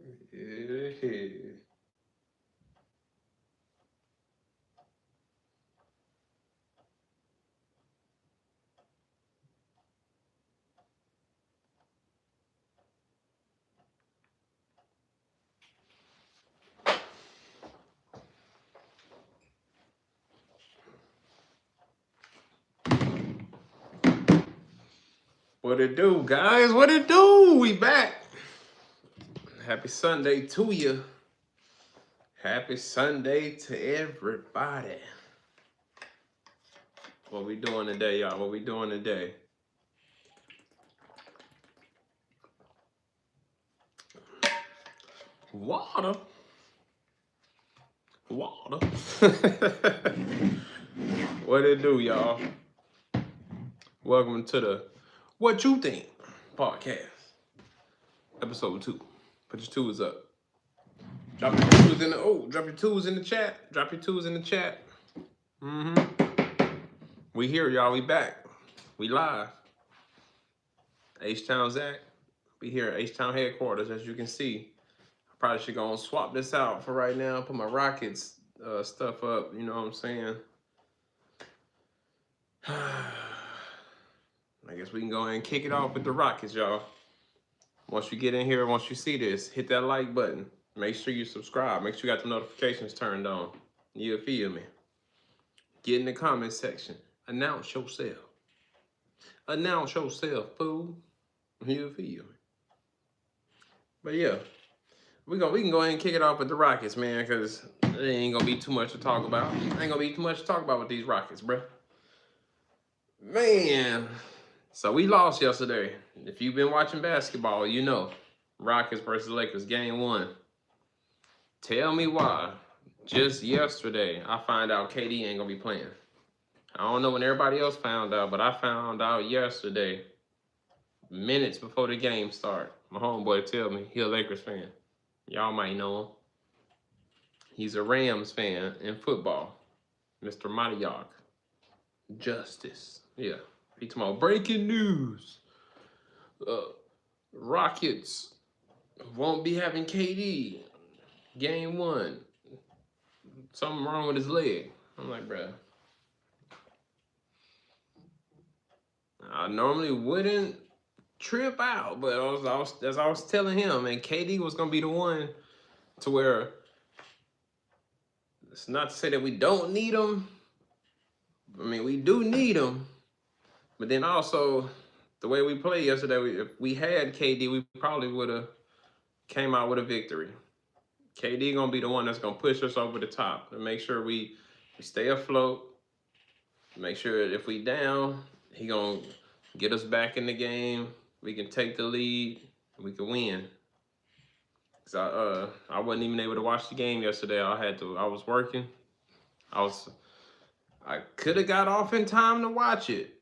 Yeah. What it do, guys? What it do? We back. Happy Sunday to you. Happy Sunday to everybody. What we doing today, y'all? What we doing today? Water. Water. What it do, y'all? Welcome to the What You Think podcast. Episode 2. Put your twos up. Drop your twos in the drop your twos in the chat. Drop your twos in the chat. We here, y'all. We back. We live. H-Town Zack. We here at H-Town headquarters, as you can see. I probably should go and swap this out for right now. Put my Rockets stuff up. You know what I'm saying? I guess we can go ahead and kick it off with the Rockets, y'all. Once you get in here, once you see this, hit that like button. Make sure you subscribe. Make sure you got the notifications turned on. You feel me? Get in the comment section. Announce yourself. Announce yourself, fool. You feel me? But yeah, we can go ahead and kick it off with the Rockets, man, because it ain't gonna be too much to talk about. Ain't gonna be too much to talk about with these Rockets, bruh. Man, so we lost yesterday. If you've been watching basketball, you know. Rockets versus Lakers, game 1. Tell me why. Just yesterday, I find out KD ain't gonna be playing. I don't know when everybody else found out, but I found out yesterday, minutes before the game start. My homeboy tell me he a Lakers fan. Y'all might know him. He's a Rams fan in football. Mr. Mariak. Justice. Yeah. He talking about breaking news. Rockets won't be having KD. Game 1. Something wrong with his leg. I'm like, bruh. I normally wouldn't trip out, but as I was telling him, and KD was gonna be the one to where it's not to say that we don't need him. I mean, we do need him, but then also the way we played yesterday, if we had KD, we probably would have came out with a victory. KD gonna be the one that's gonna push us over the top and make sure we stay afloat. Make sure if we down, he gonna get us back in the game. We can take the lead. We can win. Cause I wasn't even able to watch the game yesterday. I was working. I could have got off in time to watch it,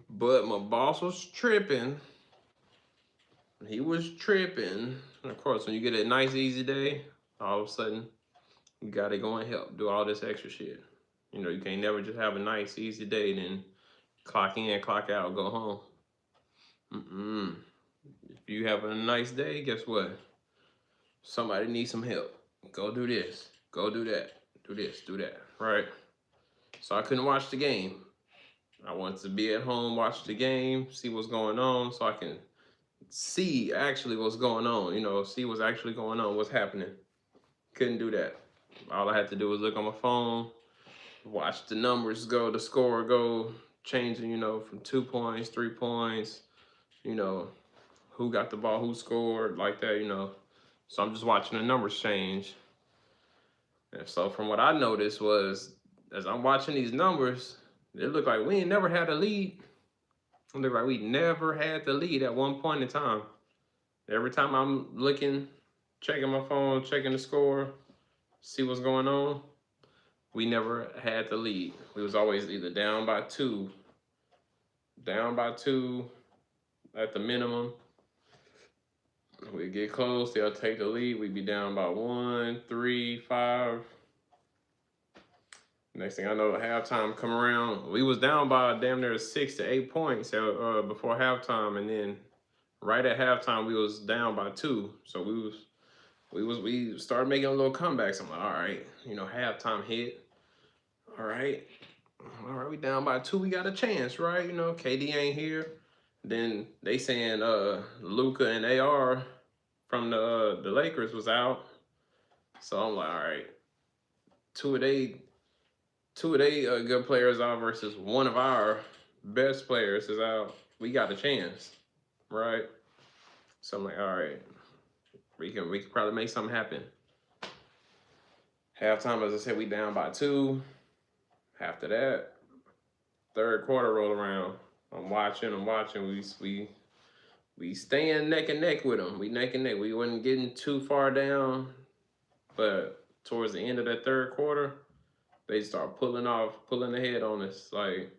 but my boss was tripping. He was tripping. And of course, when you get a nice, easy day, all of a sudden, you gotta go and help do all this extra shit. You know, you can't never just have a nice, easy day, then clock in, clock out, go home. If you have a nice day, guess what? Somebody needs some help. Go do this. Go do that. Do this. Do that. Right? So I couldn't watch the game. I wanted to be at home, watch the game, see what's going on, so I can see actually what's going on. You know, see what's actually going on, what's happening. Couldn't do that. All I had to do was look on my phone, watch the numbers go, the score go, changing, you know, from 2 points, 3 points, you know, who got the ball, who scored, like that, you know. So I'm just watching the numbers change. And so from what I noticed was, as I'm watching these numbers, it looked like we ain't never had a lead. It looked like we never had the lead at one point in time. Every time I'm looking, checking my phone, checking the score, see what's going on, we never had the lead. We was always either down by 2 at the minimum. We'd get close, they'll take the lead, we'd be down by 1, 3, 5. Next thing I know, halftime come around. We was down by damn near 6 to 8 points before halftime, and then right at halftime, we was down by 2. So we started making a little comebacks. I'm like, all right, you know, halftime hit. All right, we down by 2. We got a chance, right? You know, KD ain't here. Then they saying Luka and AR from the Lakers was out. So I'm like, all right, two of they good players out versus one of our best players is out. We got a chance, right? So I'm like, all right, we can probably make something happen. Halftime, as I said, we down by 2. After that, third quarter roll around. I'm watching. We staying neck and neck with them. We neck and neck. We wasn't getting too far down, but towards the end of that third quarter, they start pulling ahead on us. Like,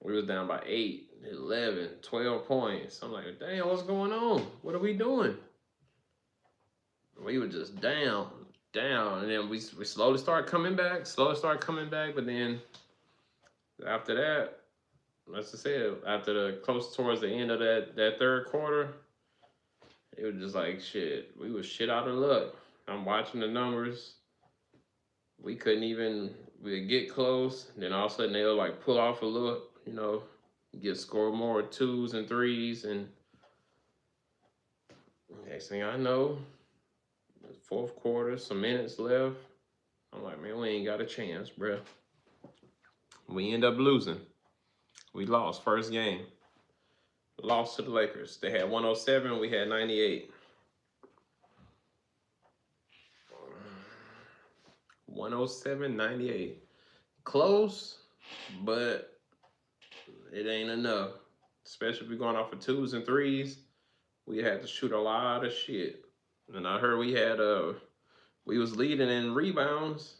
we was down by 8, 11, 12 points. I'm like, damn, what's going on? What are we doing? We were just down. And then we slowly start coming back, but then after that, as I said, after the close towards the end of that third quarter, it was just like shit. We was shit out of luck. I'm watching the numbers. We couldn't even get close. Then all of a sudden they'll like pull off a look, you know, get score more 2s and 3s, and next thing I know, fourth quarter, some minutes left. I'm like, man, we ain't got a chance, bruh. We end up losing. We lost first game. Lost to the Lakers. They had 107, we had 98. 107, 98. Close, but it ain't enough. Especially if we're going off of 2s and 3s. We had to shoot a lot of shit. And I heard we was leading in rebounds.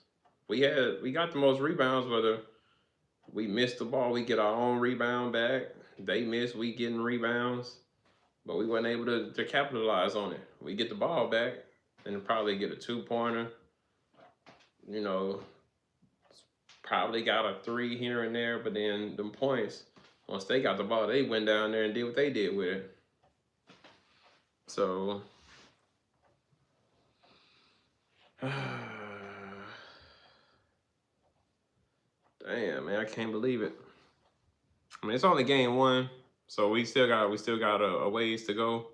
We got the most rebounds, whether we missed the ball, we get our own rebound back. They miss, we getting rebounds. But we weren't able to capitalize on it. We get the ball back and probably get a 2-pointer. You know, probably got a 3 here and there, but then them points, once they got the ball, they went down there and did what they did with it. So, damn, man, I can't believe it. I mean, it's only game 1, so we still got a ways to go.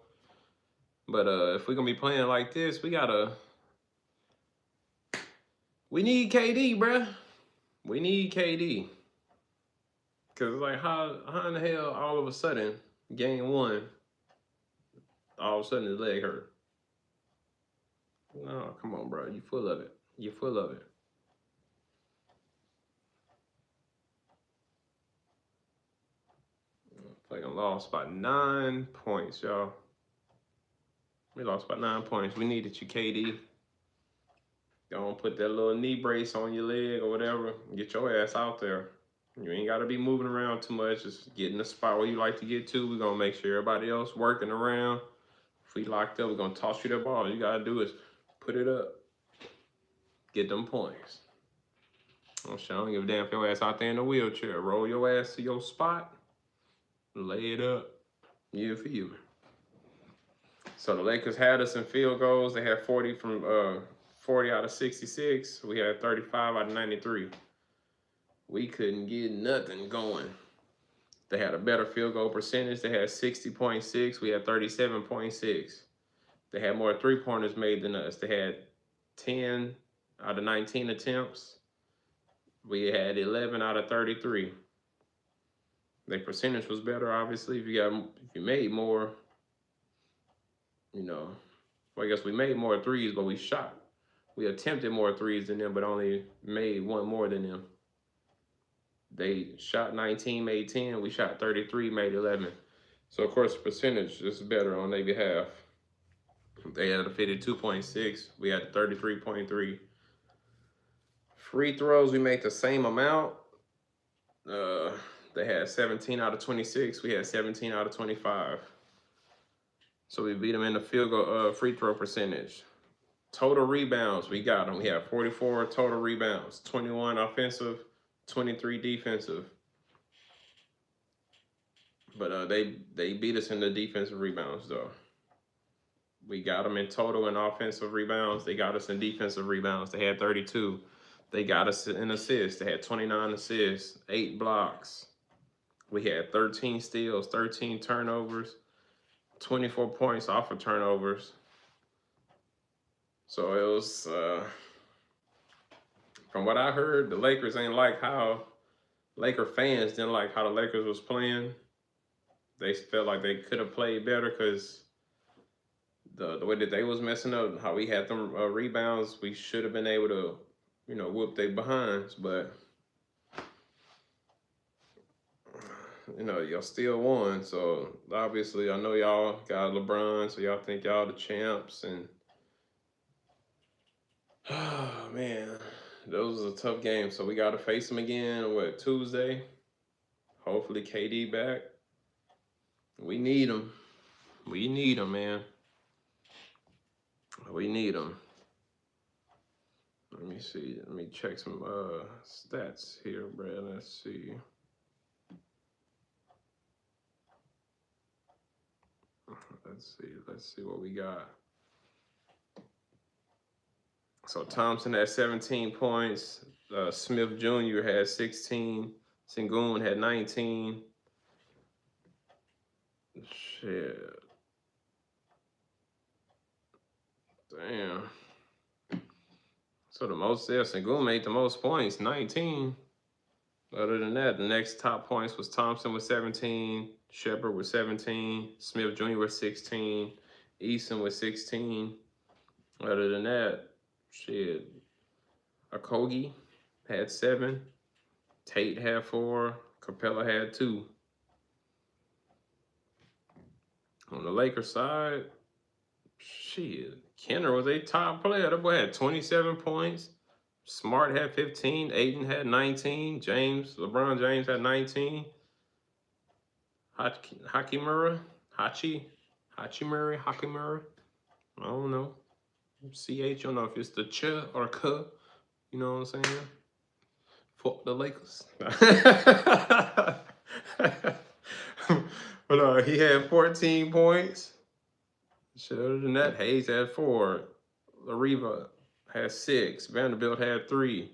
But if we're gonna be playing like this, we need KD, bruh. We need KD. Cause it's like how in the hell all of a sudden, game 1, all of a sudden his leg hurt. No, come on, bro. You full of it. You're full of it. Fucking lost by 9 points, y'all. We lost by 9 points. We needed you, KD. Don't put that little knee brace on your leg or whatever. Get your ass out there. You ain't got to be moving around too much. Just get in the spot where you like to get to. We're going to make sure everybody else working around. If we locked up, we're going to toss you that ball. All you got to do is put it up. Get them points. I don't give a damn if your ass out there in a wheelchair. Roll your ass to your spot. Lay it up. You for you. So the Lakers had us in field goals. They had 40 out of 66. We had 35 out of 93. We couldn't get nothing going. They had a better field goal percentage. They had 60.6. We had 37.6. They had more 3-pointers made than us. They had 10 out of 19 attempts. We had 11 out of 33. Their percentage was better, obviously. If you made more, you know. Well, I guess we made more 3s, but we attempted more 3s than them, but only made 1 more than them. They shot 19, made 10. We shot 33, made 11. So, of course, the percentage is better on their behalf. They had a 52.6. We had 33.3. Free throws, we made the same amount. They had 17 out of 26. We had 17 out of 25. So we beat them in the field goal free throw percentage. Total rebounds, we got them. We had 44 total rebounds, 21 offensive, 23 defensive. But they beat us in the defensive rebounds though. We got them in total in offensive rebounds. They got us in defensive rebounds. They had 32. They got us in assists. They had 29 assists, 8 blocks. We had 13 steals, 13 turnovers, 24 points off of turnovers. So it was, from what I heard, the Lakers ain't like how, Laker fans didn't like how the Lakers was playing. They felt like they could have played better because the way that they was messing up, how we had them rebounds, we should have been able to, whoop their behinds. But, y'all still won. So obviously, I know y'all got LeBron, so y'all think y'all the champs. And, oh, man, those was a tough game. So we got to face them again, Tuesday? Hopefully KD back. We need him. We need him, man. We need him. Let me see. Let me check some stats here, Brad. Let's see. Let's see what we got. So Thompson had 17 points. Smith Jr. had 16. Sengun had 19. Shit. Damn. So the most there, Sengun made the most points, 19. Other than that, the next top points was Thompson with 17, Shepard with 17, Smith Jr. with 16, Eason with 16. Other than that, shit, Okogie had 7, Tate had 4, Capella had 2. On the Lakers side, shit, Kenner was a top player. That boy had 27 points. Smart had 15. Ayton had 19. LeBron James had 19. Hachimura. I don't know. I don't know if it's the ch or k. You know what I'm saying? Fuck the Lakers. But he had 14 points. Shit, other than that, Hayes had 4. Lariva had 6. Vanderbilt had 3.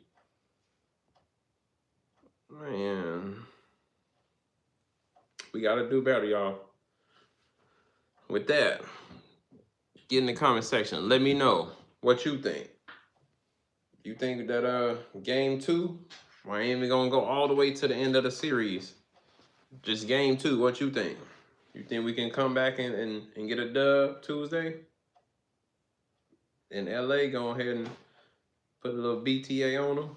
Man. We got to do better, y'all. With that, get in the comment section. Let me know what you think. You think that game 2, Miami going to go all the way to the end of the series? Just game 2, what you think? You think we can come back and get a dub Tuesday? In LA, go ahead and put a little BTA on them.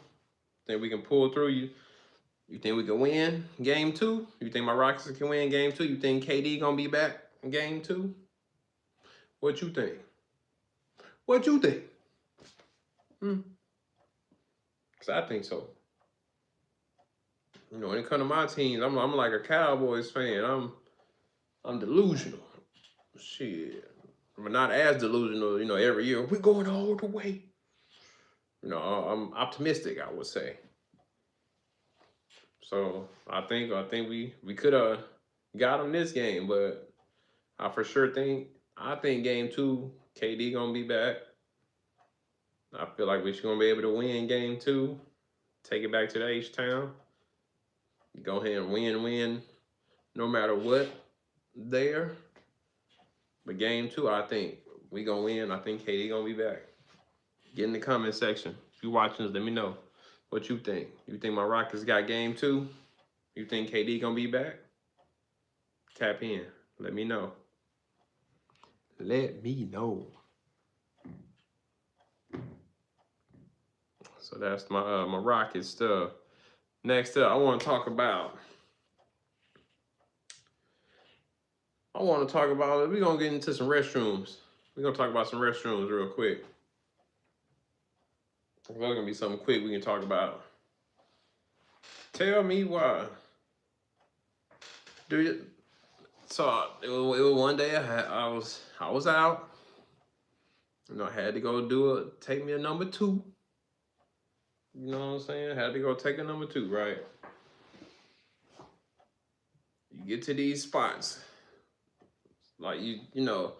Think we can pull through? You think we can win game 2? You think my Rockets can win game 2? You think KD gonna be back in game 2? What you think? What you think? Cause I think so. When it comes to my teams, I'm like a Cowboys fan. I'm delusional. Shit. But not as delusional, every year. We're going all the way. I'm optimistic, I would say. So I think we could have got them this game, but I for sure think game 2, KD gonna be back. I feel like we're gonna be able to win game 2, take it back to the H-Town. Go ahead and win, no matter what there. But game 2, I think we gonna win. I think KD gonna be back. Get in the comment section. If you're watching this, let me know what you think. You think my Rockets got game 2? You think KD gonna be back? Tap in. Let me know. Let me know. So that's my my Rockets stuff. Next up, I want to talk about. We're gonna get into some restrooms. We're gonna talk about some restrooms real quick. There's gonna be something quick we can talk about. Tell me why. So it was one day I was out. I had to go take me a number 2. You know what I'm saying? Had to go take a number 2, right? You get to these spots. Like you know,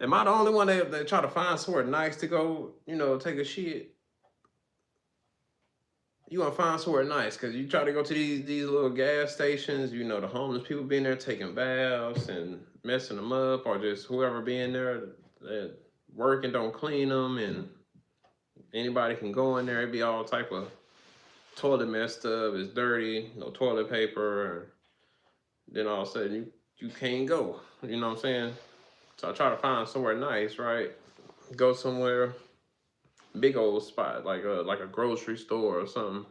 am I the only one that try to find somewhere nice to go, take a shit? You want to find somewhere nice because you try to go to these little gas stations. The homeless people being there taking baths and messing them up, or just whoever being there that working don't clean them, and anybody can go in there. It be all type of toilet messed up. It's dirty, no toilet paper. Then all of a sudden you can't go. You know what I'm saying? So I try to find somewhere nice, right? Go somewhere, big old spot like a grocery store or something.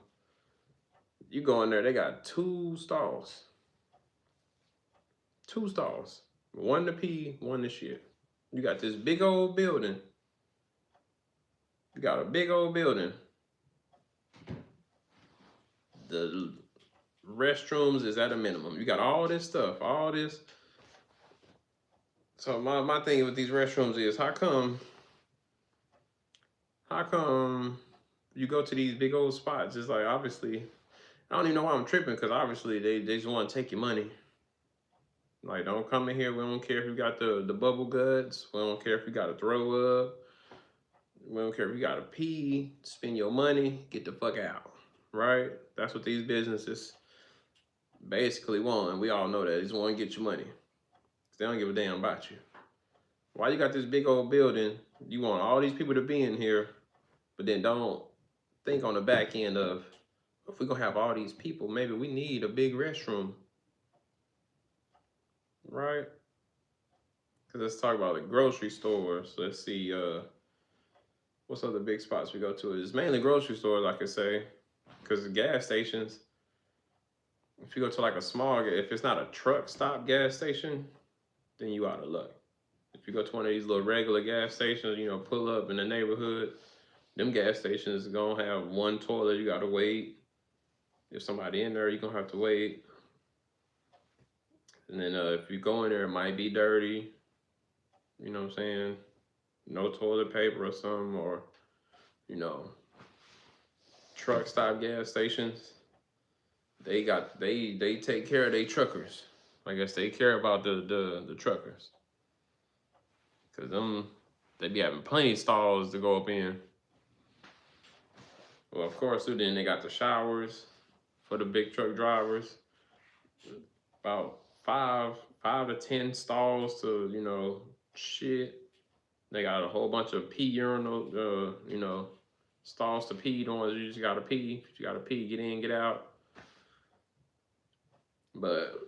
You go in there, they got 2 stalls. 2 stalls. One to pee, one to shit. You got this big old building. You got a big old building. The restrooms is at a minimum. You got all this stuff, all this. So my thing with these restrooms is how come you go to these big old spots? It's like, obviously, I don't even know why I'm tripping, because obviously they just want to take your money. Like, don't come in here. We don't care if you got the bubble guts. We don't care if you got to throw up. We don't care if you got to pee. Spend your money. Get the fuck out. Right? That's what these businesses basically want. And we all know that. They just want to get your money. They don't give a damn about you. Why you got this big old building? You want all these people to be in here, but then don't think on the back end of, if we're going to have all these people, maybe we need a big restroom. Right? Because let's talk about the grocery stores. Let's see, what's other big spots we go to? It's mainly grocery stores, I could say. Because the gas stations, if you go to like a small, if it's not a truck stop gas station, then you out of luck. If you go to one of these little regular gas stations, pull up in the neighborhood, them gas stations are gonna have one toilet, you gotta wait. If somebody in there, you're gonna have to wait. And then if you go in there, it might be dirty. You know what I'm saying? No toilet paper or something, or, truck stop gas stations. They take care of their truckers. I guess they care about the truckers. Cause they be having plenty of stalls to go up in. Well, of course, too, then they got the showers for the big truck drivers. About 5 to 10 stalls to, shit. They got a whole bunch of pee urinal, stalls to pee on. You just gotta pee. You gotta pee, get in, get out. But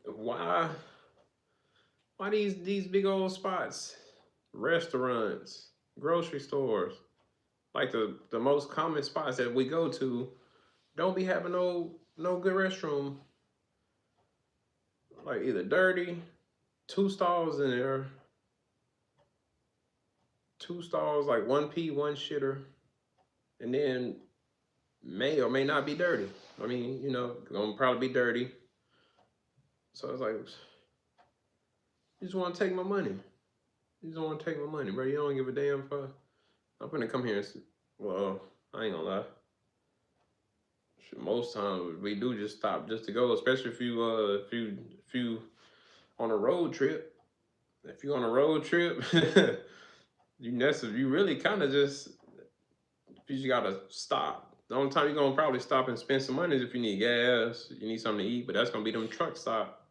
why these big old spots, restaurants, grocery stores, like the most common spots that we go to, don't be having no good restroom. Like, either dirty, 2 stalls in there, 2 stalls, like 1 pee, 1 shitter, and then may or may not be dirty. I mean, gonna probably be dirty. So it's like, you just want to take my money. You just want to take my money, bro. You don't give a damn for. I'm gonna come here and see. Well, I ain't gonna lie. Most times we do just stop just to go, especially if you on a road trip. If you on a road trip, you really kind of just gotta stop. The only time you're gonna probably stop and spend some money is if you need gas, you need something to eat, but that's gonna be them truck stop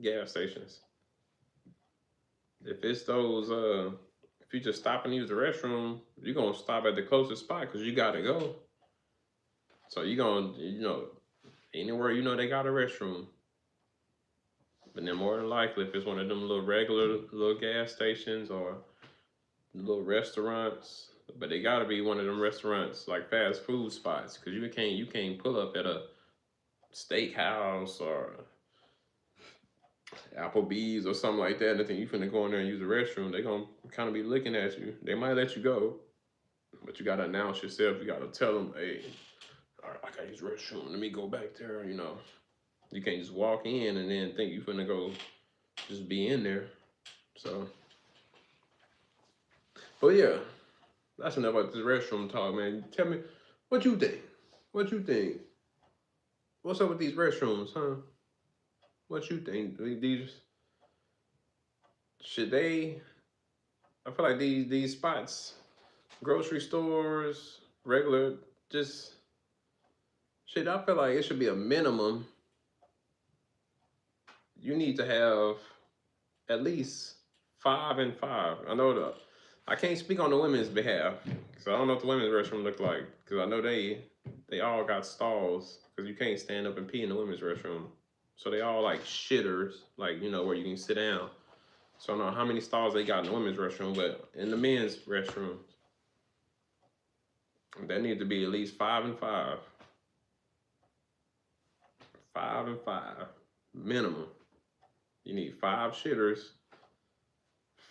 gas stations. If it's those, if you just stop and use the restroom, you're gonna stop at the closest spot because you gotta go. So you're gonna, anywhere they got a restroom. But then more than likely, if it's one of them little regular little gas stations or little restaurants, but they gotta be one of them restaurants like fast food spots, because you can't pull up at a steakhouse or Applebee's or something like that and think you finna go in there and use the restroom. They gonna kind of be looking at you. They might let you go, but you gotta announce yourself. You gotta tell them, hey, all right, I gotta use the restroom. Let me go back there. You can't just walk in and then think you finna go just be in there. So, but yeah, that's enough about this restroom talk, man. Tell me what you think. What you think? What's up with these restrooms, huh? What you think? These should they? I feel like these spots, grocery stores, regular, just shit. I feel like it should be a minimum. You need to have at least 5 and 5. I know I can't speak on the women's behalf because I don't know what the women's restroom look like because I know they all got stalls because you can't stand up and pee in the women's restroom. So they all like shitters, like where you can sit down. So I don't know how many stalls they got in the women's restroom, but in the men's restroom, there need to be at least 5 and 5. 5 and 5 minimum. You need 5 shitters,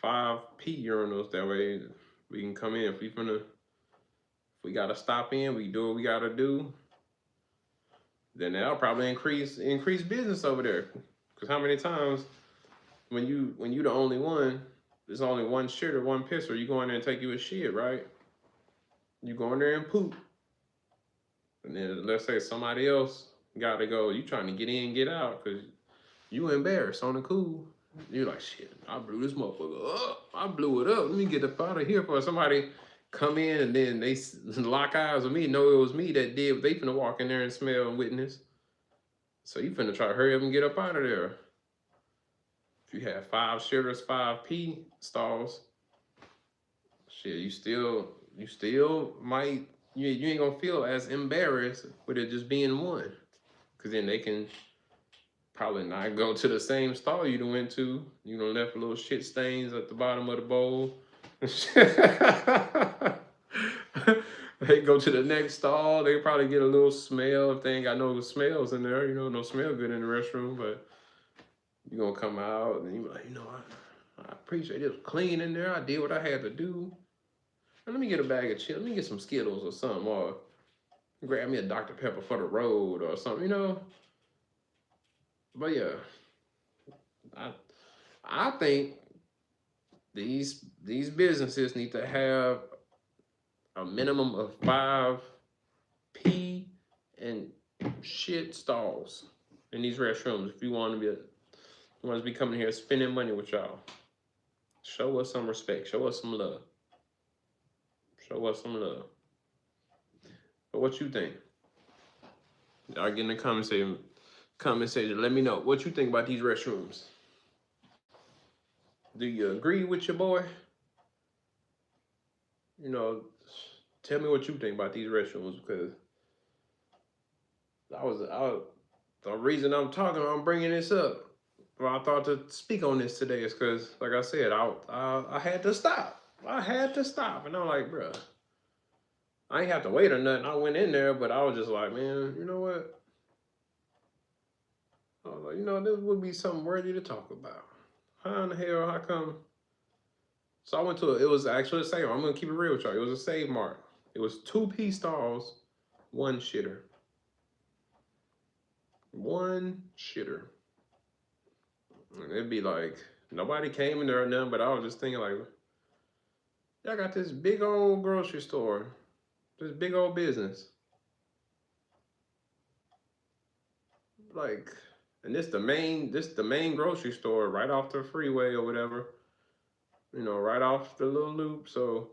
5 pee urinals. That way we can come in. If we gotta stop in, we do what we gotta do. Then that'll probably increase business over there. Cause how many times when you the only one, there's only one shitter, one pisser, you go in there and take you a shit, right? You go in there and poop. And then let's say somebody else gotta go, you trying to get in, get out, cause you embarrassed on the cool. You're like, shit, I blew this motherfucker up. I blew it up. Let me get up out of here for somebody come in and then they lock eyes with me, know it was me that did what they finna walk in there and smell and witness. So you finna try to hurry up and get up out of there. If you have 5 shitters, 5 pee stalls, shit, you still might, you ain't gonna feel as embarrassed with it just being one. Cause then they can probably not go to the same stall you done went to. You done left little shit stains at the bottom of the bowl. They go to the next stall. They probably get a little smell if they ain't got no smells in there. No smell good in the restroom. But you gonna come out and you be like, I appreciate it. It was clean in there. I did what I had to do. And let me get a bag of chips. Let me get some Skittles or something. Or grab me a Dr. Pepper for the road or something. But yeah, I think these businesses need to have a minimum of 5 pee and shit stalls in these restrooms. If you want to be coming here spending money with y'all, show us some respect. Show us some love. Show us some love. But what you think? Y'all get in the comment section. Let me know what you think about these restrooms. Do you agree with your boy? Tell me what you think about these restrooms because the reason I'm bringing this up. Well, I thought to speak on this today is because, like I said, I had to stop. And I'm like, bro, I ain't have to wait or nothing. I went in there, but I was just like, man, you know what? I was like, this would be something worthy to talk about. How in the hell, how come? So I went to it was actually a Save Mart. I'm going to keep it real with y'all. It was a Save Mart. It was 2 pee stalls, 1 shitter. 1 shitter. And it'd be like, nobody came in there or nothing, but I was just thinking like, y'all got this big old grocery store, this big old business. Like, and this the main grocery store right off the freeway or whatever. Right off the little loop. So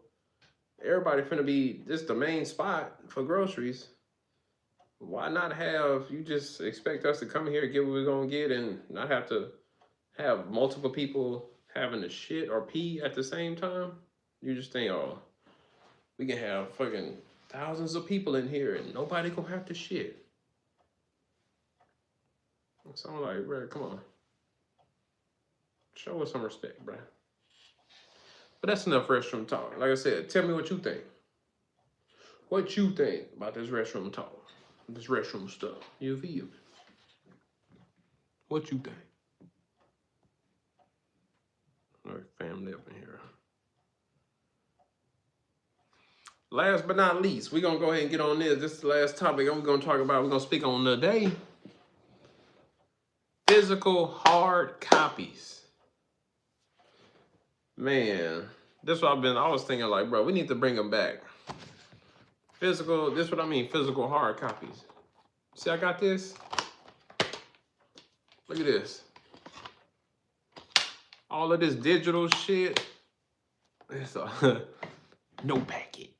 everybody finna be this the main spot for groceries. Why not have you just expect us to come here, get what we're gonna get, and not have to have multiple people having to shit or pee at the same time? You just think, oh, we can have fucking thousands of people in here and nobody gonna have to shit. So I'm like, bro, come on. Show us some respect, bro. But that's enough restroom talk. Like I said, tell me what you think. What you think about this restroom talk, this restroom stuff. You feel? What you think? All right, family up in here. Last but not least, we're gonna go ahead and get on this. This is the last topic we're gonna speak on today. Physical hard copies. Man, this is what I was thinking like, bro, we need to bring them back. Physical hard copies. See, I got this. Look at this. All of this digital shit. It's a no packet.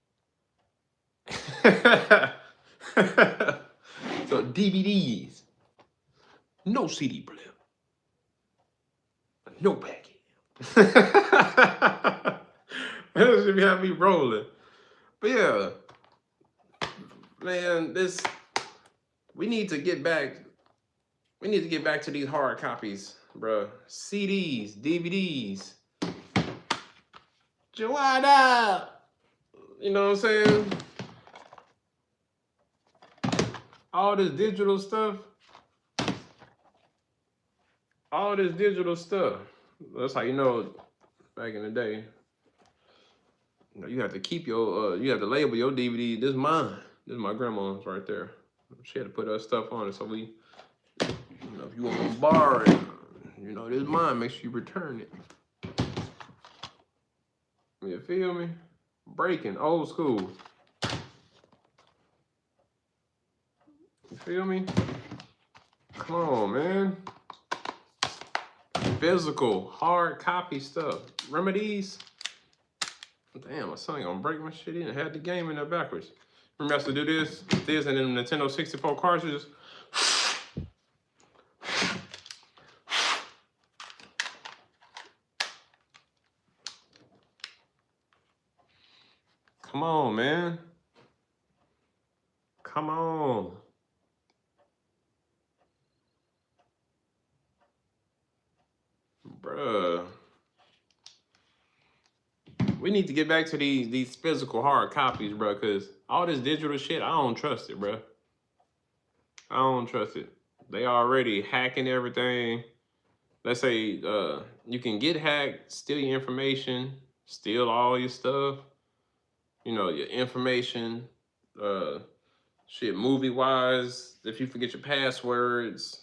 So DVDs. No CD player. No packet. That should have me rolling. But yeah, man, we need to get back to these hard copies, bro. CDs, DVDs. Joanna! You know what I'm saying? All this digital stuff. That's how you know back in the day. You have to keep your, you have to label your DVD. This is mine. This is my grandma's right there. She had to put her stuff on it. So we, you know, if you want to borrow it, you know, this is mine. Make sure you return it. You feel me? Breaking, old school. You feel me? Come on, man. Physical, hard copy stuff. Remember these? Damn, my son gonna break my shit in. I had the game in there backwards. Remember I used to do this, and then Nintendo 64 cartridges. Come on, man. Come on. Bruh. We need to get back to these physical hard copies, bro, because all this digital shit, I don't trust it, bro. I don't trust it. They already hacking everything. Let's say you can get hacked, steal your information, steal all your stuff. You know, your information, shit, movie-wise, if you forget your passwords,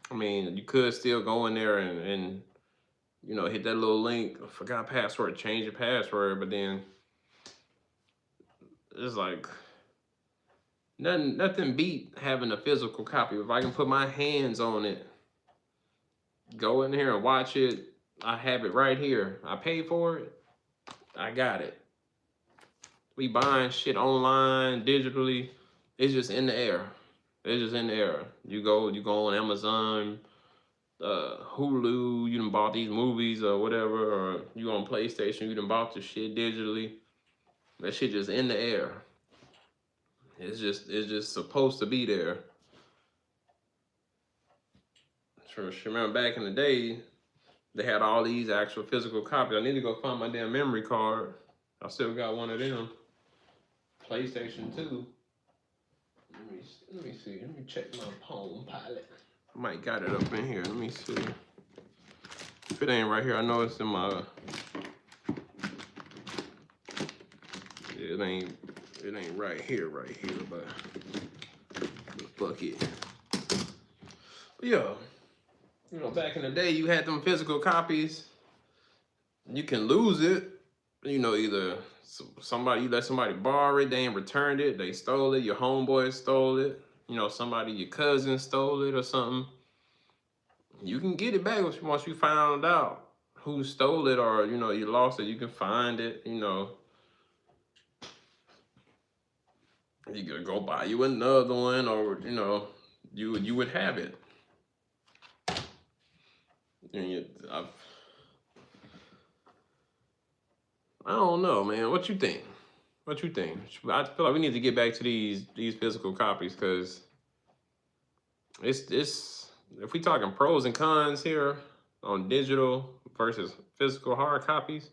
I mean, you could still go in there and you know, hit that little link, forgot password, change your password, but then it's like nothing beat having a physical copy. If I can put my hands on it, go in here and watch it, I have it right here. I paid for it, I got it. We buying shit online, digitally, it's just in the air. It's just in the air. You go on Amazon, Hulu, you done bought these movies or whatever, or you on PlayStation, you done bought the shit digitally. That shit just in the air. It's just supposed to be there. Sure, remember back in the day, they had all these actual physical copies. I need to go find my damn memory card. I still got one of them. PlayStation 2. Let me see. Let me check my Palm Pilot. I might got it up in here. Let me see. If it ain't right here, I know it's in my. Yeah, it ain't right here, but fuck it. But yeah, you know, back in the day, you had them physical copies. You can lose it. You know, either you let somebody borrow it, they ain't returned it, they stole it, your homeboy stole it, you know, your cousin stole it or something. You can get it back once you found out who stole it, or, you know, you lost it, you can find it, you know. You could go buy you another one, or, you know, you would have it. And I don't know, man. What you think? What you think? I feel like we need to get back to these physical copies, because it's if we talking pros and cons here on digital versus physical hard copies.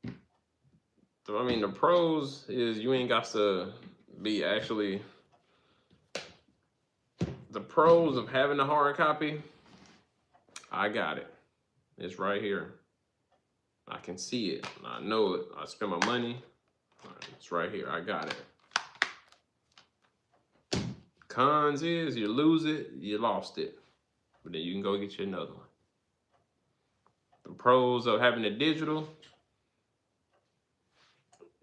I mean, the pros is you ain't got to be actually. The pros of having a hard copy, I got it. It's right here. I can see it. I know it. I spend my money. It's right here. I got it. Cons is you lose it, you lost it. But then you can go get you another one. The pros of having it digital,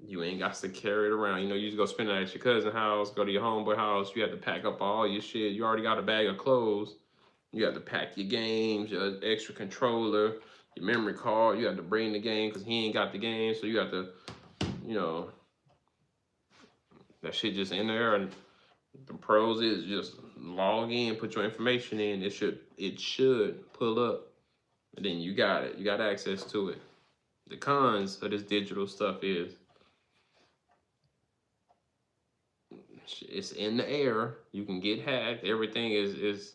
You ain't got to carry it around. You know, you just go spend it at your cousin's house, go to your homeboy house. You have to pack up all your shit. You already got a bag of clothes. You have to pack your games, your extra controller, your memory card. You have to bring the game because he ain't got the game. So you have to, you know, that shit just in there. And the pros is just log in, put your information in. It should pull up. And then you got it. You got access to it. The cons of this digital stuff is it's in the air. You can get hacked. Everything is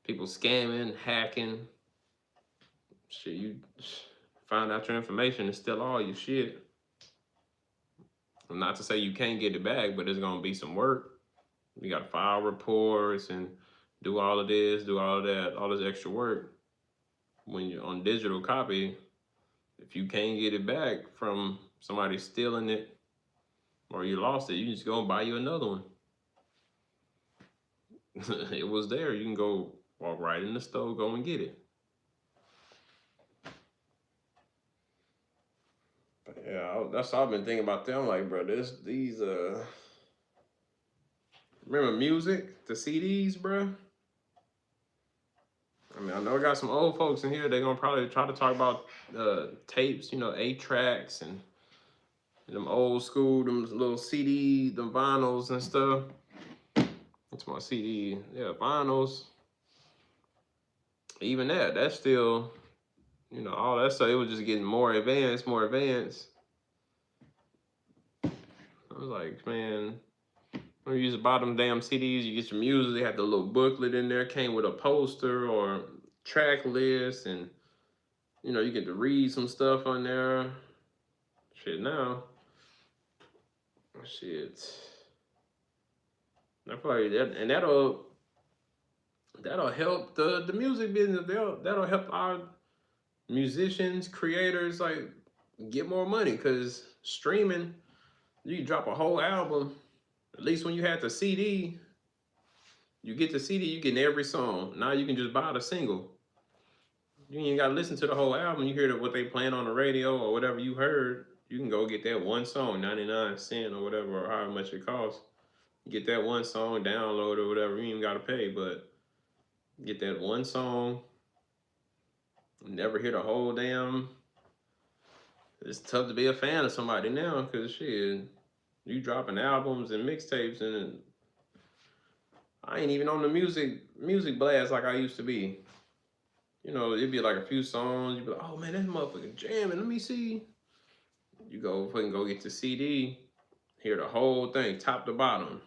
people scamming, hacking. Shit, you find out your information and steal all your shit. Not to say you can't get it back, but it's gonna be some work. You gotta file reports and do all of this, do all of that, all this extra work. When you're on digital copy, if you can't get it back from somebody stealing it or you lost it, you just go and buy you another one. It was there. You can go walk right in the store, go and get it. But yeah, that's all I've been thinking about them. Like, bro, these remember music, the CDs, bro? I mean, I know I got some old folks in here. They're gonna probably try to talk about tapes, you know, 8-tracks and them old school, them little CD, them vinyls and stuff. It's my CD, yeah, vinyls. Even that's still, you know, all that stuff. It was just getting more advanced, more advanced. I was like, man, when you used to buy them damn CDs, you get your music, they had the little booklet in there, came with a poster or track list, and you know, you get to read some stuff on there. Shit now. Shit. I probably that, and that'll help the music business. That'll help our musicians, creators, like get more money, because streaming, you can drop a whole album. At least when you had the CD, you get the CD, you get every song. Now you can just buy the single. You ain't got to listen to the whole album. You hear what they playing on the radio or whatever you heard. You can go get that one song, 99 cents or whatever, or however much it costs. Get that one song, download or whatever. You ain't even got to pay, but get that one song. Never hear the whole damn. It's tough to be a fan of somebody now, because shit, you dropping albums and mixtapes, and I ain't even on the music blast like I used to be. You know, it'd be like a few songs. You'd be like, oh man, that motherfucker jamming. Let me see. You go fucking go get the CD, hear the whole thing, top to bottom.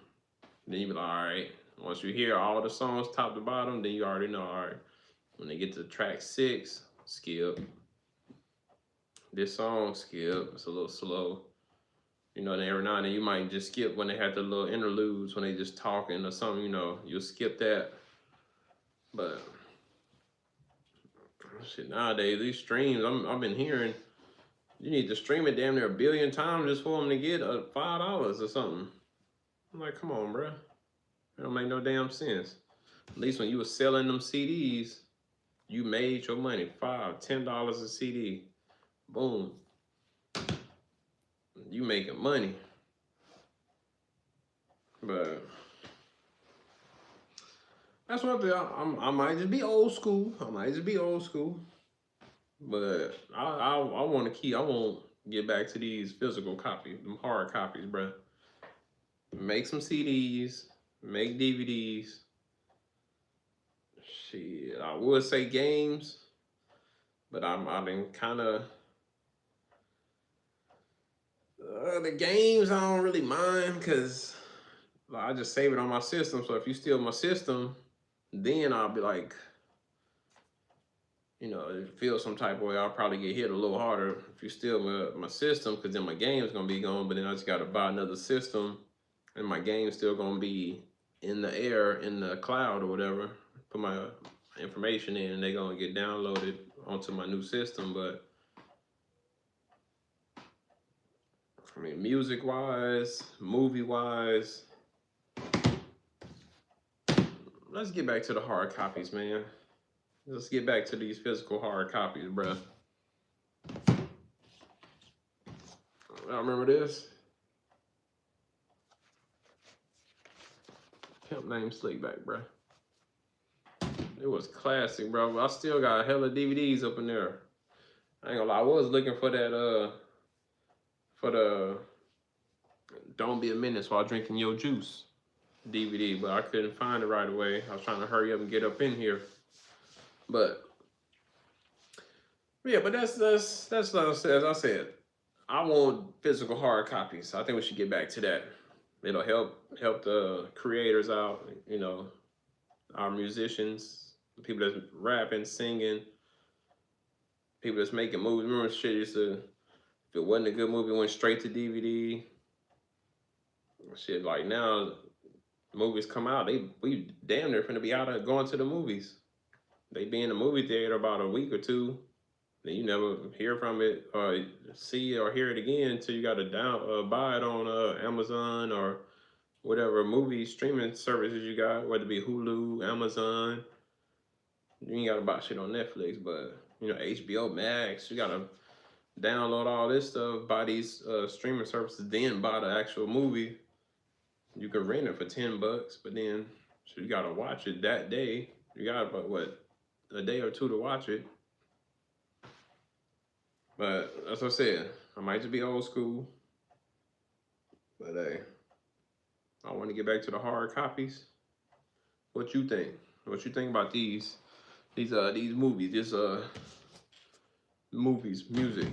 Then you be like, all right. Once you hear all the songs top to bottom, then you already know, all right. When they get to track 6, skip. This song, skip. It's a little slow. You know, and every now and then you might just skip when they have the little interludes, when they just talking or something, you know, you'll skip that. But shit, nowadays, these streams, I've been hearing, you need to stream it damn near 1 billion times just for them to get $5 or something. I'm like, come on, bro. That don't make no damn sense. At least when you were selling them CDs, you made your money. $5, $10 a CD. Boom. You making money. But that's one thing. I might just be old school. But I want to get back to these physical copies, them hard copies, bro. Make some CDs, make DVDs. Shit, I would say games, but I've been kind of the games I don't really mind, because I just save it on my system. So if you steal my system, then I'll be like, you know, feel some type of way. I'll probably get hit a little harder if you steal my system, because then my game's gonna be gone. But then I just gotta buy another system, and my game's still gonna be in the air, in the cloud or whatever. Put my information in, and they're gonna get downloaded onto my new system. But I mean, music-wise, movie-wise, let's get back to the hard copies, man. Let's get back to these physical hard copies, bruh. I remember this. Pimp named Slickback, bro. It was classic, bro. I still got a hella DVDs up in there. I ain't gonna lie, I was looking for that for the Don't Be a Menace While Drinking Your Juice DVD, but I couldn't find it right away. I was trying to hurry up and get up in here. But yeah, but that's like I said. As I said, I want physical hard copies. I think we should get back to that. It'll help the creators out, you know, our musicians, people that's rapping, singing, people that's making movies. Remember shit used to, if it wasn't a good movie, it went straight to DVD. Shit, like now, movies come out, we damn near finna be out of going to the movies. They be in the movie theater about a week or two, then you never hear from it or see it or hear it again until you gotta buy it on Amazon or whatever movie streaming services you got, whether it be Hulu, Amazon. You ain't gotta buy shit on Netflix, but you know, HBO Max, you gotta download all this stuff, buy these streaming services, then buy the actual movie. You can rent it for $10, but then so you gotta watch it that day. You got about what, a day or two to watch it. But as I said, I might just be old school. But hey, I want to get back to the hard copies. What you think? What you think about these movies? Movies, music.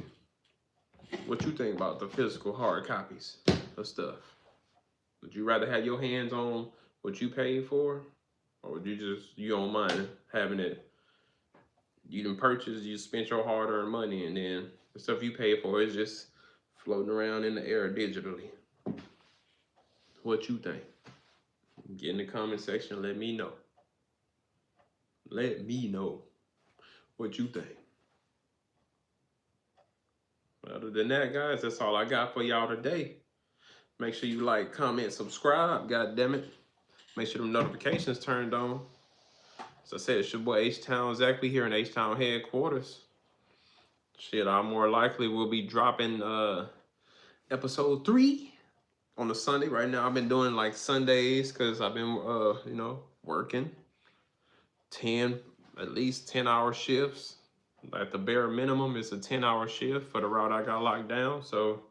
What you think about the physical hard copies of stuff? Would you rather have your hands on what you paid for, or would you don't mind having it? You didn't purchase, you spent your hard-earned money, and then the stuff you paid for is just floating around in the air digitally. What you think? Get in the comment section. Let me know. Let me know what you think. Other than that, guys, that's all I got for y'all today. Make sure you like, comment, subscribe. God damn it. Make sure them notifications turned on. As I said, it's your boy H-Town Zack. We here in H-Town headquarters. Shit, I more likely will be dropping episode 3 on a Sunday. Right now, I've been doing like Sundays because I've been, you know, working at least 10-hour shifts. At the bare minimum, it's a 10-hour shift for the route I got locked down. So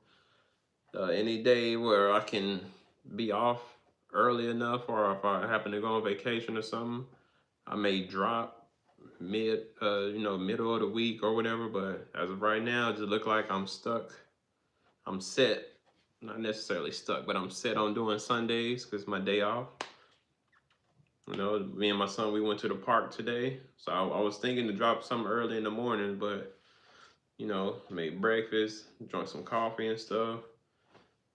any day where I can be off early enough, or if I happen to go on vacation or something, I may drop middle of the week or whatever. But as of right now, it just look like I'm stuck. I'm set, not necessarily stuck, but I'm set on doing Sundays because it's my day off. You know, me and my son, we went to the park today. So I was thinking to drop something early in the morning, but, you know, made breakfast, drank some coffee and stuff,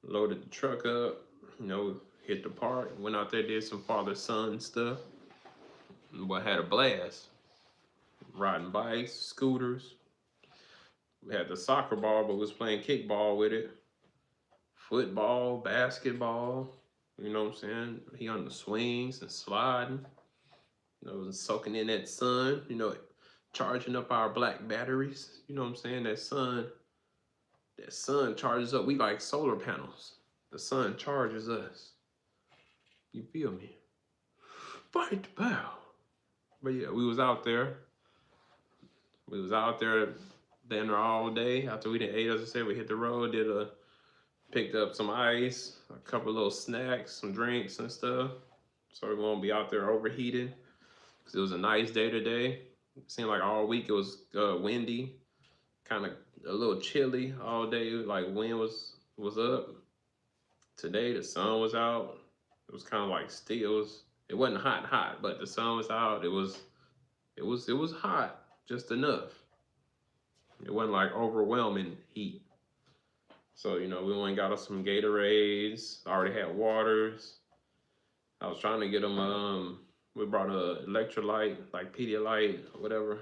loaded the truck up, you know, hit the park, went out there, did some father-son stuff. But had a blast. Riding bikes, scooters. We had the soccer ball, but was playing kickball with it. Football, basketball. You know what I'm saying? He on the swings and sliding. You know, soaking in that sun. You know, charging up our black batteries. You know what I'm saying? That sun charges up. We like solar panels. The sun charges us. You feel me? Fight the power. But yeah, we was out there. We was out there dinner all day. After we done ate, as I said, we hit the road, picked up some ice, a couple of little snacks, some drinks and stuff. So we won't be out there overheating. Cause it was a nice day today. It seemed like all week it was windy, kind of a little chilly all day. Like wind was up. Today the sun was out. It was kind of like still. It wasn't hot, but the sun was out. It was hot, just enough. It wasn't like overwhelming heat. So, you know, we went and got us some Gatorades. I already had waters. I was trying to get them, we brought a electrolyte, like Pedialyte or whatever,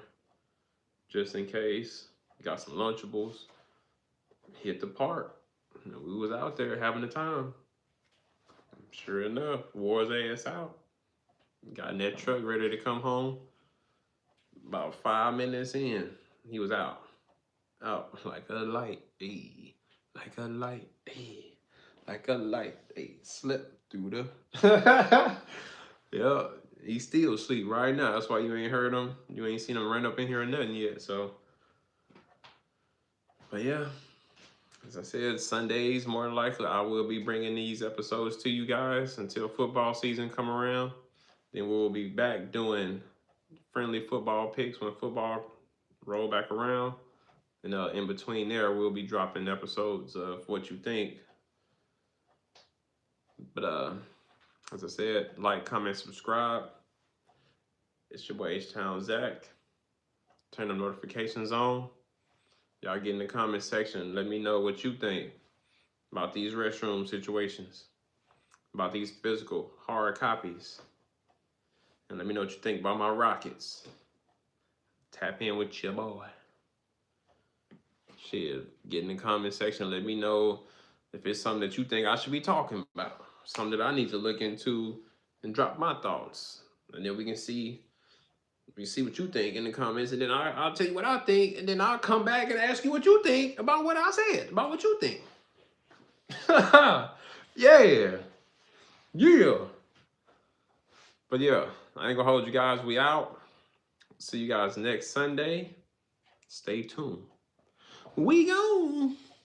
just in case. Got some Lunchables. Hit the park. You know, we was out there having a time. Sure enough, wore his ass out. Got in that truck ready to come home. About 5 minutes in, he was out like a light. Hey. like a light, hey, like a light, hey, slip through the. Yeah, he still asleep right now. That's why you ain't heard him. You ain't seen him run up in here or nothing yet. So, but yeah, as I said, Sundays more than likely I will be bringing these episodes to you guys until football season come around. Then we'll be back doing friendly football picks when football roll back around. And in between there, we'll be dropping episodes of what you think. But as I said, like, comment, subscribe. It's your boy H-Town Zack. Turn the notifications on. Y'all get in the comment section. Let me know what you think about these restroom situations, about these physical hard copies. And let me know what you think about my Rockets. Tap in with your boy. Shit, get in the comment section. Let me know if it's something that you think I should be talking about. Something that I need to look into and drop my thoughts. And then we can see what you think in the comments. And then I'll tell you what I think. And then I'll come back and ask you what you think about what I said, about what you think. Yeah. Yeah. But yeah, I ain't gonna hold you guys. We out. See you guys next Sunday. Stay tuned. We gone.